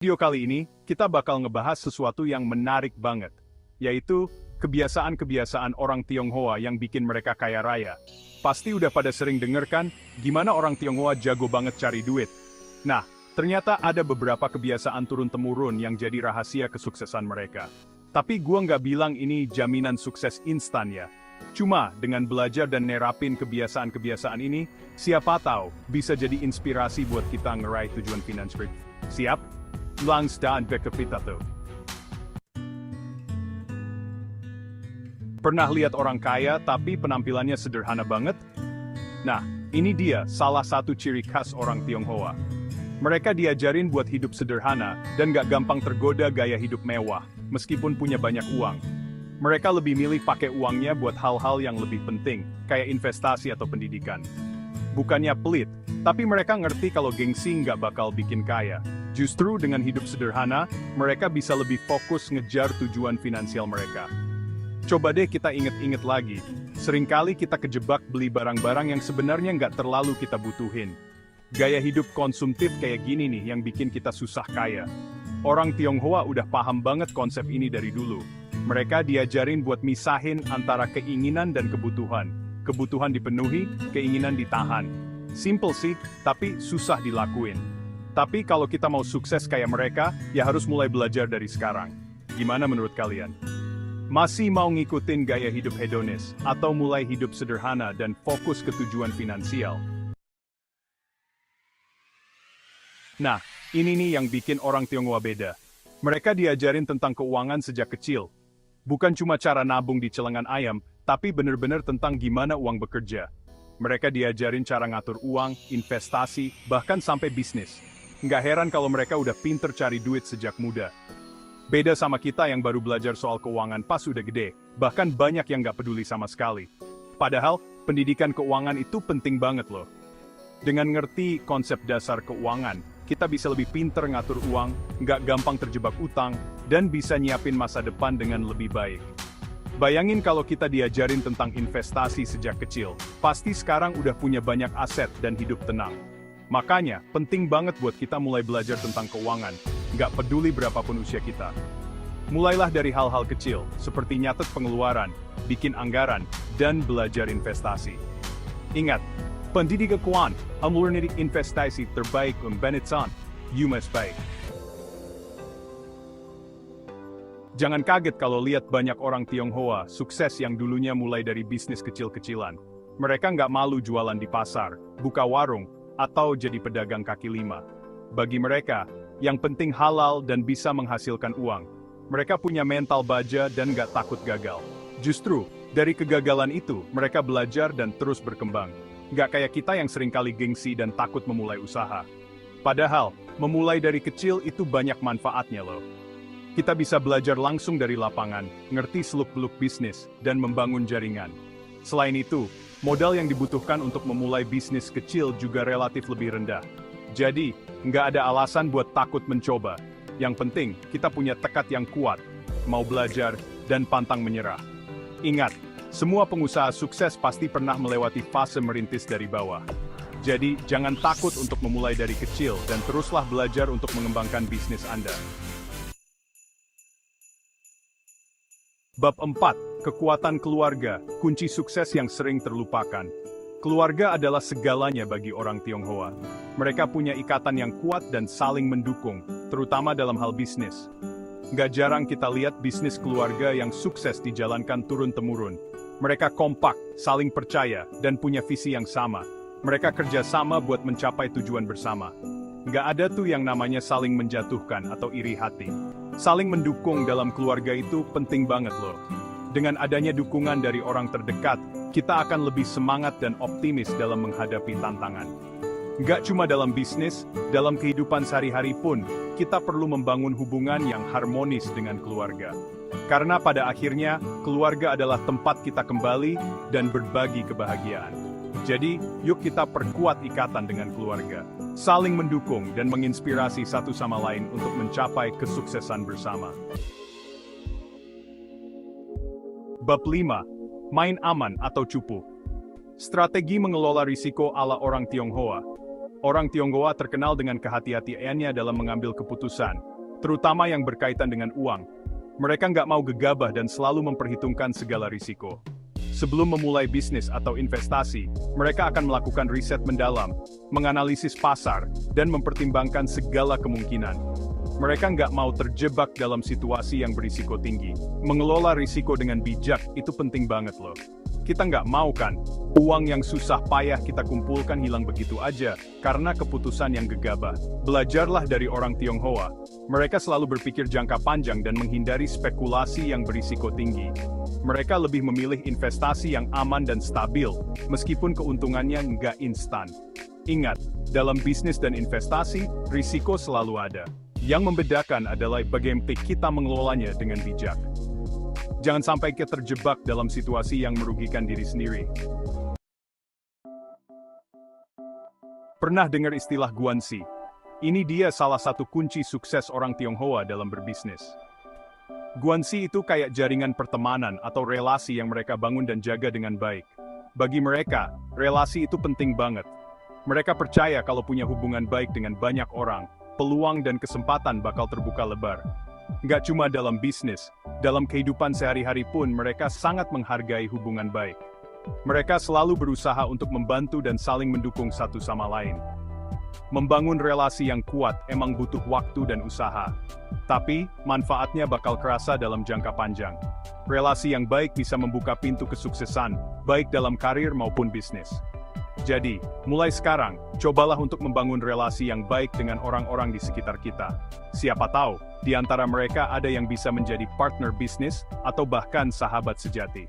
Video kali ini, kita bakal ngebahas sesuatu yang menarik banget, yaitu kebiasaan-kebiasaan orang Tionghoa yang bikin mereka kaya raya. Pasti udah pada sering denger kan, gimana orang Tionghoa jago banget cari duit. Nah, ternyata ada beberapa kebiasaan turun-temurun yang jadi rahasia kesuksesan mereka. Tapi gua nggak bilang ini jaminan sukses instan ya. Cuma dengan belajar dan nerapin kebiasaan-kebiasaan ini, siapa tahu bisa jadi inspirasi buat kita ngeraih tujuan finansial. Siap? Langsung ke kita tuh. Pernah lihat orang kaya tapi penampilannya sederhana banget? Nah, ini dia salah satu ciri khas orang Tionghoa. Mereka diajarin buat hidup sederhana dan gak gampang tergoda gaya hidup mewah, meskipun punya banyak uang. Mereka lebih milih pakai uangnya buat hal-hal yang lebih penting, kayak investasi atau pendidikan. Bukannya pelit, tapi mereka ngerti kalau gengsi nggak bakal bikin kaya. Justru dengan hidup sederhana, mereka bisa lebih fokus ngejar tujuan finansial mereka. Coba deh kita inget-inget lagi, seringkali kita kejebak beli barang-barang yang sebenarnya nggak terlalu kita butuhin. Gaya hidup konsumtif kayak gini nih yang bikin kita susah kaya. Orang Tionghoa udah paham banget konsep ini dari dulu. Mereka diajarin buat misahin antara keinginan dan kebutuhan. Kebutuhan dipenuhi, keinginan ditahan. Simple sih, tapi susah dilakuin. Tapi kalau kita mau sukses kayak mereka, ya harus mulai belajar dari sekarang. Gimana menurut kalian? Masih mau ngikutin gaya hidup hedonis, atau mulai hidup sederhana dan fokus ke tujuan finansial? Nah, ini nih yang bikin orang Tionghoa beda. Mereka diajarin tentang keuangan sejak kecil. Bukan cuma cara nabung di celengan ayam, tapi bener-bener tentang gimana uang bekerja. Mereka diajarin cara ngatur uang, investasi, bahkan sampai bisnis. Nggak heran kalau mereka udah pinter cari duit sejak muda. Beda sama kita yang baru belajar soal keuangan pas udah gede, bahkan banyak yang nggak peduli sama sekali. Padahal, pendidikan keuangan itu penting banget loh. Dengan ngerti konsep dasar keuangan, kita bisa lebih pinter ngatur uang, nggak gampang terjebak utang, dan bisa nyiapin masa depan dengan lebih baik. Bayangin kalau kita diajarin tentang investasi sejak kecil, pasti sekarang udah punya banyak aset dan hidup tenang. Makanya, penting banget buat kita mulai belajar tentang keuangan, nggak peduli berapapun usia kita. Mulailah dari hal-hal kecil, seperti nyatet pengeluaran, bikin anggaran, dan belajar investasi. Ingat, pendidikan keuangan, amurni investasi terbaik Benetton, Yumas baik. Jangan kaget kalau lihat banyak orang Tionghoa sukses yang dulunya mulai dari bisnis kecil-kecilan. Mereka nggak malu jualan di pasar, buka warung, atau jadi pedagang kaki lima. Bagi mereka, yang penting halal dan bisa menghasilkan uang. Mereka punya mental baja dan nggak takut gagal. Justru, dari kegagalan itu, mereka belajar dan terus berkembang. Nggak kayak kita yang seringkali gengsi dan takut memulai usaha. Padahal, memulai dari kecil itu banyak manfaatnya loh. Kita bisa belajar langsung dari lapangan, ngerti seluk-beluk bisnis, dan membangun jaringan. Selain itu, modal yang dibutuhkan untuk memulai bisnis kecil juga relatif lebih rendah. Jadi, nggak ada alasan buat takut mencoba. Yang penting, kita punya tekad yang kuat, mau belajar, dan pantang menyerah. Ingat, semua pengusaha sukses pasti pernah melewati fase merintis dari bawah. Jadi, jangan takut untuk memulai dari kecil dan teruslah belajar untuk mengembangkan bisnis Anda. Bab 4. Kekuatan keluarga, kunci sukses yang sering terlupakan. Keluarga adalah segalanya bagi orang Tionghoa. Mereka punya ikatan yang kuat dan saling mendukung, terutama dalam hal bisnis. Nggak jarang kita lihat bisnis keluarga yang sukses dijalankan turun-temurun. Mereka kompak, saling percaya, dan punya visi yang sama. Mereka kerja sama buat mencapai tujuan bersama. Nggak ada tuh yang namanya saling menjatuhkan atau iri hati. Saling mendukung dalam keluarga itu penting banget loh. Dengan adanya dukungan dari orang terdekat, kita akan lebih semangat dan optimis dalam menghadapi tantangan. Nggak cuma dalam bisnis, dalam kehidupan sehari-hari pun, kita perlu membangun hubungan yang harmonis dengan keluarga. Karena pada akhirnya, keluarga adalah tempat kita kembali dan berbagi kebahagiaan. Jadi, yuk kita perkuat ikatan dengan keluarga, saling mendukung dan menginspirasi satu sama lain untuk mencapai kesuksesan bersama. Bab 5. Main aman atau cupu. Strategi mengelola risiko ala orang Tionghoa. Orang Tionghoa terkenal dengan kehati-hatiannya dalam mengambil keputusan, terutama yang berkaitan dengan uang. Mereka nggak mau gegabah dan selalu memperhitungkan segala risiko. Sebelum memulai bisnis atau investasi, mereka akan melakukan riset mendalam, menganalisis pasar, dan mempertimbangkan segala kemungkinan. Mereka nggak mau terjebak dalam situasi yang berisiko tinggi. Mengelola risiko dengan bijak itu penting banget loh. Kita nggak mau kan, uang yang susah payah kita kumpulkan hilang begitu aja, karena keputusan yang gegabah. Belajarlah dari orang Tionghoa. Mereka selalu berpikir jangka panjang dan menghindari spekulasi yang berisiko tinggi. Mereka lebih memilih investasi yang aman dan stabil, meskipun keuntungannya nggak instan. Ingat, dalam bisnis dan investasi, risiko selalu ada. Yang membedakan adalah bagaimana kita mengelolanya dengan bijak. Jangan sampai kita terjebak dalam situasi yang merugikan diri sendiri. Pernah dengar istilah Guanxi? Ini dia salah satu kunci sukses orang Tionghoa dalam berbisnis. Guanxi itu kayak jaringan pertemanan atau relasi yang mereka bangun dan jaga dengan baik. Bagi mereka, relasi itu penting banget. Mereka percaya kalau punya hubungan baik dengan banyak orang, peluang dan kesempatan bakal terbuka lebar. Nggak cuma dalam bisnis, dalam kehidupan sehari-hari pun mereka sangat menghargai hubungan baik. Mereka selalu berusaha untuk membantu dan saling mendukung satu sama lain. Membangun relasi yang kuat emang butuh waktu dan usaha. Tapi, manfaatnya bakal kerasa dalam jangka panjang. Relasi yang baik bisa membuka pintu kesuksesan, baik dalam karir maupun bisnis. Jadi, mulai sekarang, cobalah untuk membangun relasi yang baik dengan orang-orang di sekitar kita. Siapa tahu, di antara mereka ada yang bisa menjadi partner bisnis, atau bahkan sahabat sejati.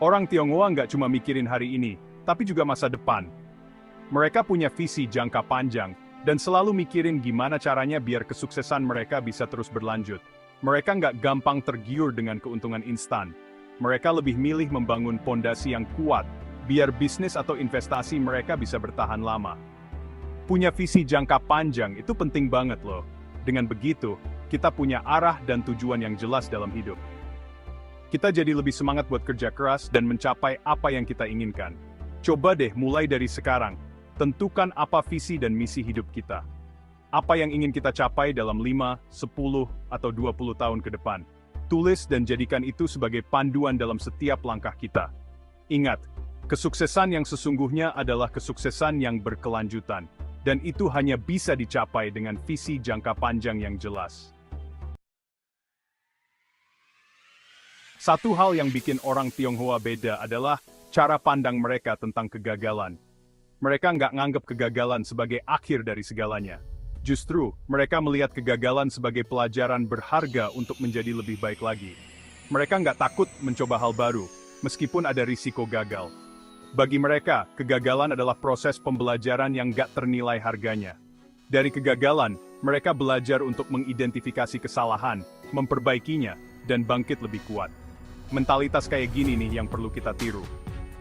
Orang Tionghoa nggak cuma mikirin hari ini, tapi juga masa depan. Mereka punya visi jangka panjang, dan selalu mikirin gimana caranya biar kesuksesan mereka bisa terus berlanjut. Mereka nggak gampang tergiur dengan keuntungan instan. Mereka lebih milih membangun pondasi yang kuat, biar bisnis atau investasi mereka bisa bertahan lama. Punya visi jangka panjang itu penting banget loh. Dengan begitu, kita punya arah dan tujuan yang jelas dalam hidup. Kita jadi lebih semangat buat kerja keras dan mencapai apa yang kita inginkan. Coba deh mulai dari sekarang, tentukan apa visi dan misi hidup kita. Apa yang ingin kita capai dalam 5, 10, atau 20 tahun ke depan. Tulis dan jadikan itu sebagai panduan dalam setiap langkah kita. Ingat, kesuksesan yang sesungguhnya adalah kesuksesan yang berkelanjutan, dan itu hanya bisa dicapai dengan visi jangka panjang yang jelas. Satu hal yang bikin orang Tionghoa beda adalah cara pandang mereka tentang kegagalan. Mereka nggak nganggap kegagalan sebagai akhir dari segalanya. Justru, mereka melihat kegagalan sebagai pelajaran berharga untuk menjadi lebih baik lagi. Mereka nggak takut mencoba hal baru, meskipun ada risiko gagal. Bagi mereka, kegagalan adalah proses pembelajaran yang nggak ternilai harganya. Dari kegagalan, mereka belajar untuk mengidentifikasi kesalahan, memperbaikinya, dan bangkit lebih kuat. Mentalitas kayak gini nih yang perlu kita tiru.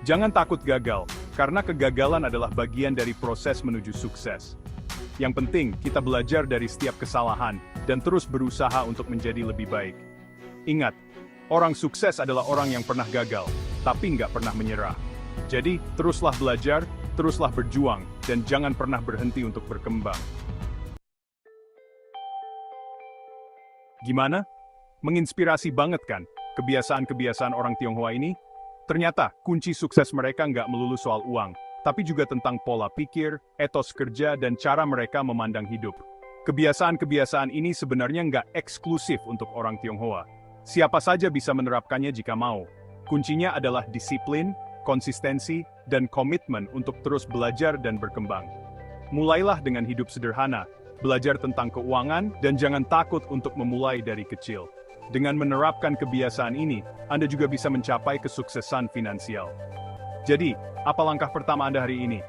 Jangan takut gagal, karena kegagalan adalah bagian dari proses menuju sukses. Yang penting, kita belajar dari setiap kesalahan, dan terus berusaha untuk menjadi lebih baik. Ingat, orang sukses adalah orang yang pernah gagal, tapi nggak pernah menyerah. Jadi, teruslah belajar, teruslah berjuang, dan jangan pernah berhenti untuk berkembang. Gimana? Menginspirasi banget kan, kebiasaan-kebiasaan orang Tionghoa ini? Ternyata, kunci sukses mereka nggak melulu soal uang, tapi juga tentang pola pikir, etos kerja, dan cara mereka memandang hidup. Kebiasaan-kebiasaan ini sebenarnya nggak eksklusif untuk orang Tionghoa. Siapa saja bisa menerapkannya jika mau. Kuncinya adalah disiplin, konsistensi, dan komitmen untuk terus belajar dan berkembang. Mulailah dengan hidup sederhana, belajar tentang keuangan, dan jangan takut untuk memulai dari kecil. Dengan menerapkan kebiasaan ini, Anda juga bisa mencapai kesuksesan finansial. Jadi, apa langkah pertama Anda hari ini?